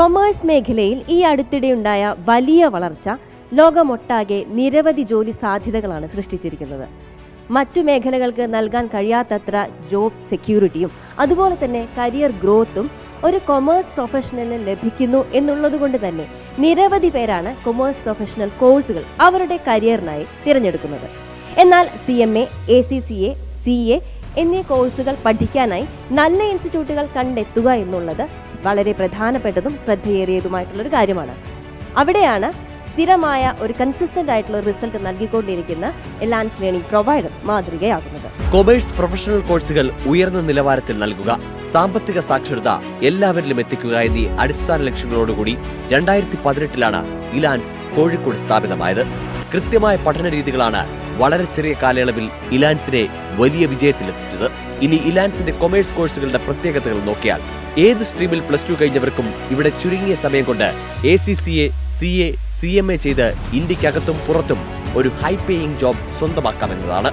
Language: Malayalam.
കൊമേഴ്സ് മേഖലയിൽ ഈ അടുത്തിടെയുണ്ടായ വലിയ വളർച്ച ലോകമൊട്ടാകെ നിരവധി ജോലി സാധ്യതകളാണ് സൃഷ്ടിച്ചിരിക്കുന്നത്. മറ്റു മേഖലകൾക്ക് നൽകാൻ കഴിയാത്തത്ര ജോബ് സെക്യൂരിറ്റിയും അതുപോലെ തന്നെ കരിയർ ഗ്രോത്തും ഒരു കൊമേഴ്സ് പ്രൊഫഷണലിന് ലഭിക്കുന്നു എന്നുള്ളതുകൊണ്ട് തന്നെ നിരവധി പേരാണ് കൊമേഴ്സ് പ്രൊഫഷണൽ കോഴ്സുകൾ അവരുടെ കരിയറിനായി തിരഞ്ഞെടുക്കുന്നത്. എന്നാൽ CMA, ACCA, CA എന്നീ കോഴ്സുകൾ പഠിക്കാനായി നല്ല ഇൻസ്റ്റിറ്റ്യൂട്ടുകൾ കണ്ടെത്തുക എന്നുള്ളത് വളരെ പ്രധാനപ്പെട്ടതും ശ്രദ്ധയേറിയതുമായിട്ടുള്ളൊരു കാര്യമാണ്. അവിടെയാണ് സ്ഥിരമായ ഒരു കൺസിസ്റ്റന്റ് ആയിട്ടുള്ള റിസൾട്ട് നൽകിക്കൊണ്ടിരിക്കുന്ന എലാൻസ് ലേണിംഗ് പ്രൊവൈഡർ മാതൃകയാകുന്നത്. കൊമേഴ്സ് പ്രൊഫഷണൽ കോഴ്സുകൾ ഉയർന്ന നിലവാരത്തിൽ നൽകുക, സാമ്പത്തിക സാക്ഷരത എല്ലാവരിലും എത്തിക്കുക എന്നീ അടിസ്ഥാന ലക്ഷ്യങ്ങളോടുകൂടി 2018 ഇലാൻസ് കോഴിക്കോട് സ്ഥാപിതമായത്. കൃത്യമായ പഠന രീതികളാണ് വളരെ ചെറിയ കാലയളവിൽ ഇലാൻസിനെ വലിയ വിജയത്തിലെത്തിച്ചത്. ഇനി ഇലാൻസിന്റെ കൊമേഴ്സ് കോഴ്സുകളുടെ പ്രത്യേകതകൾ നോക്കിയാൽ ഏത് സ്ട്രീമിൽ +2 കഴിഞ്ഞവർക്കും ഇവിടെ ചുരുങ്ങിയ സമയം കൊണ്ട് ACCA, CA, CMA ചെയ്ത് ഇന്ത്യക്കകത്തും പുറത്തും ഒരു ഹൈ പേയിങ് ജോബ് സ്വന്തമാക്കാമെന്നതാണ്.